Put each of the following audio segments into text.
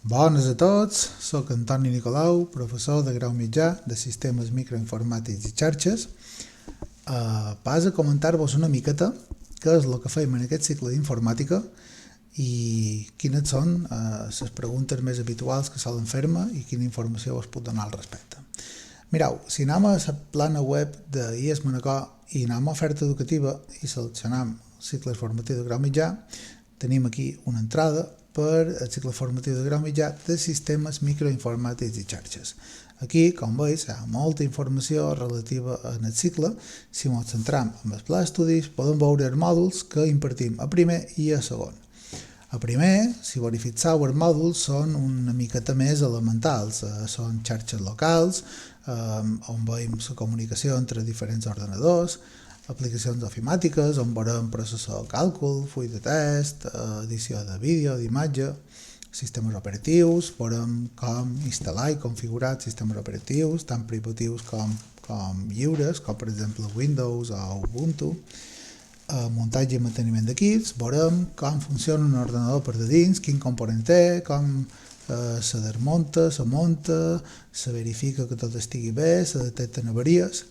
Bones a tots, soc Antoni Nicolau, professor de grau mitjà de Sistemes Microinformàtics i Xarxes. Pas a comentar-vos una miqueta què és el que fem en aquest cicle d'informàtica i quines són les preguntes més habituals que solen fer-me i quina informació us puc donar al respecte. Mireu, si anem a la plana web d'IES Manacor i anem a oferta educativa i seleccionem el cicle formatiu de grau mitjà, tenim aquí una entrada per el cicle formatiu de grau mitjà de Sistemes Microinformàtics i Xarxes. Aquí, com veus, hi ha molta informació relativa en el cicle. Si ens centram en el pla d'estudis, podem veure els mòduls que impartim a primer i a segon. A primer, si verifiqueu, els mòduls són una miqueta més elementals. Són xarxes locals, on veiem la comunicació entre diferents ordenadors, aplicacions ofimàtiques, on veurem processor de càlcul, full de test, edició de vídeo, d'imatge, sistemes operatius, veurem com instal·lar i configurar sistemes operatius, tant privatius com lliures, com per exemple Windows o Ubuntu, muntatge i manteniment d'equips, veurem com funciona un ordenador per de dins, quin component té, com se desmunta, se munta, se verifica que tot estigui bé, se detecten avaries.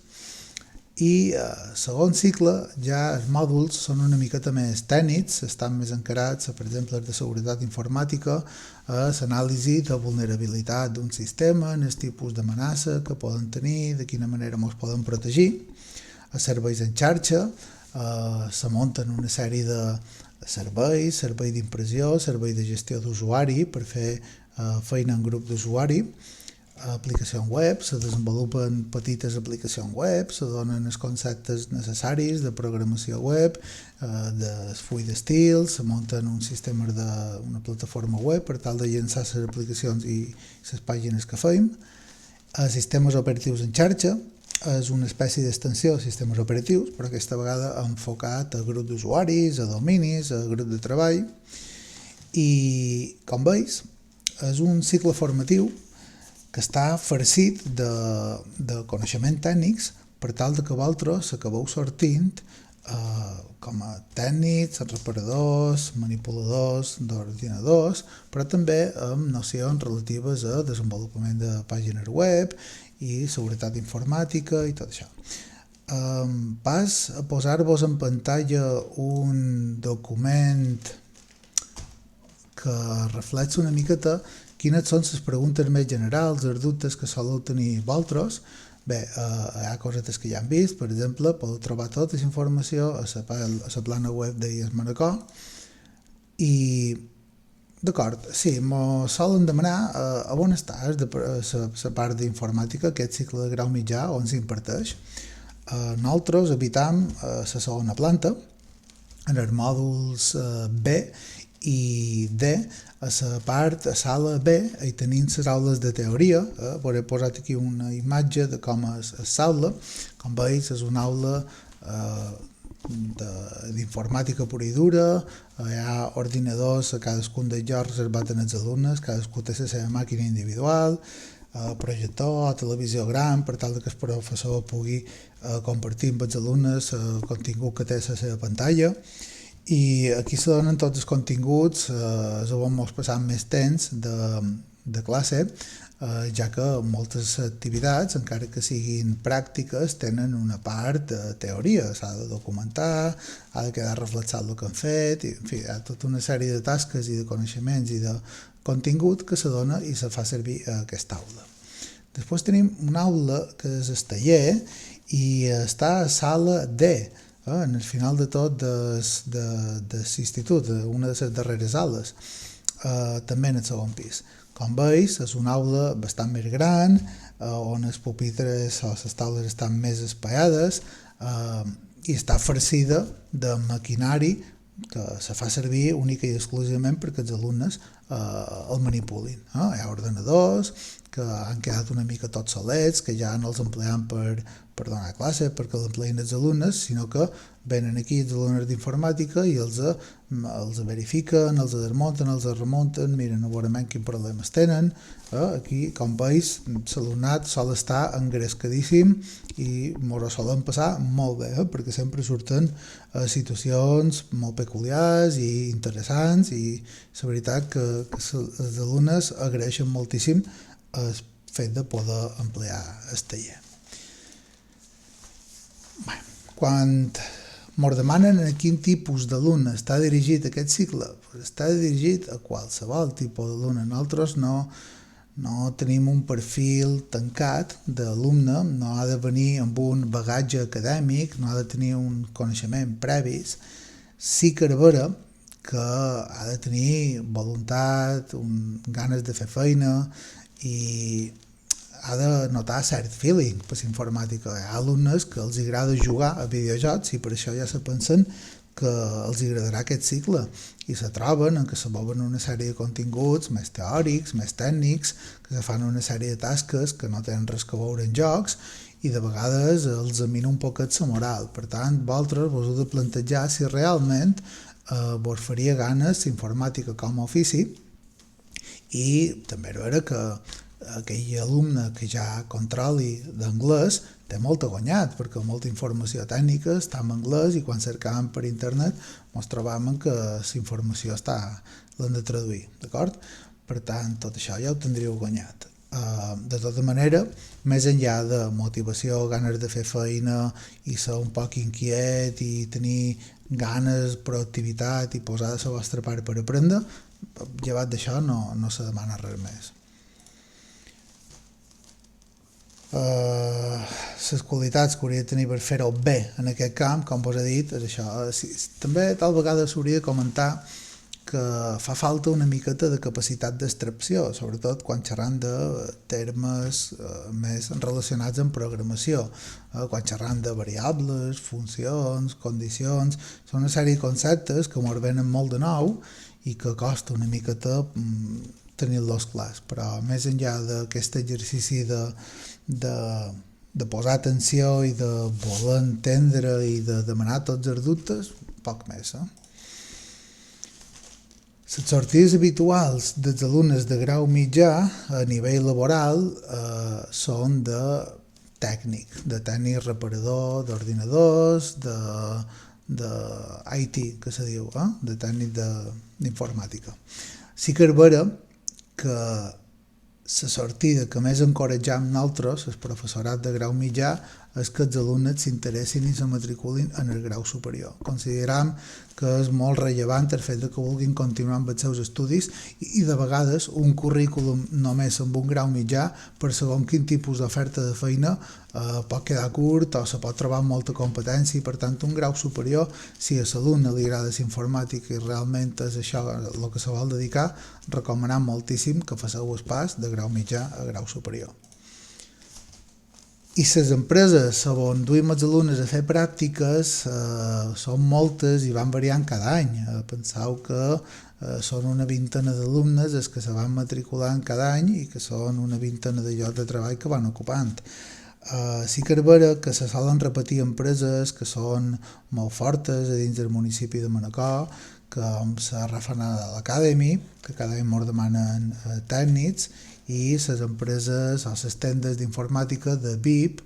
I segon cicle ja els mòduls són una miqueta més tècnics, estan més encarats, per exemple, de seguretat informàtica, a l'anàlisi de vulnerabilitat d'un sistema, en els tipus d'amenaça que poden tenir, de quina manera ens poden protegir. A serveis en xarxa se munten una sèrie de serveis, servei d'impressió, servei de gestió d'usuari per fer feina en grup d'usuari, aplicacions web, se desenvolupen petites aplicacions web, se donen els conceptes necessaris de programació web, de full d'estil, se munten un sistema d'una plataforma web per tal de llançar les aplicacions i les pàgines que fem. Sistemes operatius en xarxa és una espècie d'extensió de sistemes operatius, però aquesta vegada enfocat a grup d'usuaris, a dominis, a grup de treball. I, com veus, és un cicle formatiu que està farcit de coneixements tècnics per tal que vosaltres acabeu sortint com a tècnics, reparadors, manipuladors d'ordinadors, però també amb nocions relatives a desenvolupament de pàgines web i seguretat informàtica i tot això. Pas a posar-vos en pantalla un document que reflexa una miqueta quines són les preguntes més generals, els dubtes que soleu tenir vosaltres. Bé, hi ha cosetes que ja hem vist, per exemple, podeu trobar tota la informació a la plana web d'IES Manacor. I, d'acord, sí, ens solen demanar a on està la part d'informàtica, aquest cicle de grau mitjà, on s'imparteix. Nosaltres habitam a la segona planta, en els mòduls B i D. A la part a sala B hi tenim les aules de teoria. He posat aquí una imatge de com és l'aula. Com veus, és una aula d'informàtica pura i dura. Hi ha ordinadors a cadascun dels llocs reservat als alumnes, cadascú té la seva màquina individual, projector, televisió gran, per tal que el professor pugui compartir amb els alumnes el contingut que té a la seva pantalla. I aquí se donen tots els continguts, és on ens passam més temps de classe, ja que moltes activitats, encara que siguin pràctiques, tenen una part de teoria, s'ha de documentar, ha de quedar reflexat el que han fet, i, en fi, hi ha tota una sèrie de tasques i de coneixements i de contingut que se dona i se fa servir a aquesta aula. Després tenim una aula que és el taller i està a sala D, en el final de tot de l'institut, una de les darreres aules, també en el segon pis. Com veus, és una aula bastant més gran, on els pupitres o les taules estan més espaiades i està farcida de maquinari que se fa servir única i exclusivament perquè els alumnes el manipulin. Hi ha ordenadors que han quedat una mica tots solets, que ja no els empleem per per donar classe, perquè l'empleïn els alumnes, sinó que venen aquí els alumnes d'informàtica i els verifiquen, els desmunten, els remunten, miren a veure quins problemes tenen. Aquí, com veus, l'alumnat sol estar engrescadíssim i ens ho solen passar molt bé, perquè sempre surten situacions molt peculiars i interessants, i la veritat que els alumnes agraeixen moltíssim el fet de poder emplear el taller. Quan ens demanen a quin tipus d'alumne està dirigit aquest cicle, està dirigit a qualsevol tipus d'alumne. Nosaltres no tenim un perfil tancat d'alumne, no ha de venir amb un bagatge acadèmic, no ha de tenir un coneixement previs. Sí que és vera que ha de tenir voluntat, ganes de fer feina i ha de notar cert feeling per la informàtica. Hi ha alumnes que els agrada jugar a videojocs i per això ja se pensen que els agradarà aquest cicle i se troben en què se veuen una sèrie de continguts més teòrics, més tècnics, que se fan una sèrie de tasques que no tenen res a veure en jocs i de vegades els amina un poquet la moral. Per tant, vosaltres vos heu de plantejar si realment vos faria ganes la informàtica com a ofici, i també és vera que aquell alumne que ja controli d'anglès té molt guanyat, perquè molta informació tècnica està en anglès i quan cercàvem per internet ens trobàvem que la informació l'han de traduir, d'acord? Per tant, tot això ja ho tindríeu guanyat. De tota manera, més enllà de motivació, ganes de fer feina i ser un poc inquiet i tenir ganes, proactivitat i posar de la vostra part per aprendre, llevat d'això no se demana res més. Les qualitats que hauria de tenir per fer-ho bé en aquest camp, com vos he dit, és això. També tal vegada s'hauria de comentar que fa falta una miqueta de capacitat d'extracció, sobretot quan xerram de termes més relacionats amb programació, quan xerram de variables, funcions, condicions, són una sèrie de conceptes que ens venen molt de nou i que costa una miqueta tenir-los clars, però més enllà d'aquest exercici de posar atenció i de voler entendre i de demanar tots els dubtes, poc més. Les sortides habituals dels alumnes de grau mitjà a nivell laboral són de tècnic reparador d'ordinadors, de IT, que se diu, de tècnic d'informàtica. Sí que és vera que la sortida que més encoratjam nosaltres, el professorat de grau mitjà, és que els alumnes s'interessin i se matriculin en el grau superior. Consideram que és molt rellevant el fet que vulguin continuar amb els seus estudis i de vegades un currículum només amb un grau mitjà per segons quin tipus d'oferta de feina pot quedar curt o se pot trobar amb molta competència, i per tant un grau superior, si a l'alumne li agrada la informàtica i realment és això el que se vol dedicar, recomanem moltíssim que faceu el pas de grau mitjà a grau superior. I les empreses on duim els alumnes a fer pràctiques són moltes i van variant cada any. Penseu que són una vintena d'alumnes els que se van matriculant cada any i que són una vintena de llocs de treball que van ocupant. Sí que és vera que se solen repetir empreses que són molt fortes a dins del municipi de Manacor, com la Rafanada Academy, que cada any ens demanen tècnics, i les empreses o les tendes d'informàtica de VIP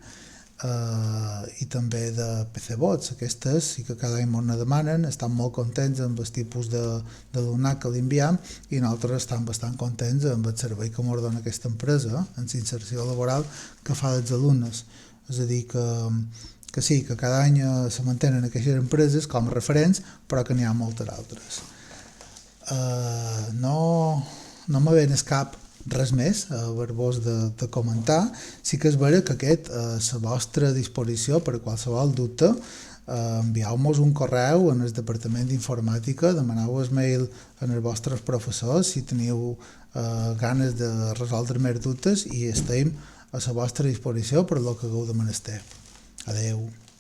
i també de PCBots. Aquestes sí que cada any ens demanen, estan molt contents amb el tipus d'alumnat que li enviem i nosaltres estem bastant contents amb el servei que ens dona aquesta empresa en la inserció laboral que fa dels alumnes. És a dir, que sí, que cada any se mantenen aquestes empreses com a referents, però que n'hi ha moltes altres. No me ven el cap res més per vos de comentar. Sí que és vera que aquest a la vostra disposició per a qualsevol dubte. Envieu-nos un correu en el departament d'informàtica, demaneu el mail als vostres professors si teniu ganes de resoldre més dubtes i estem a la vostra disposició per lo que hagueu de menester. Adeu.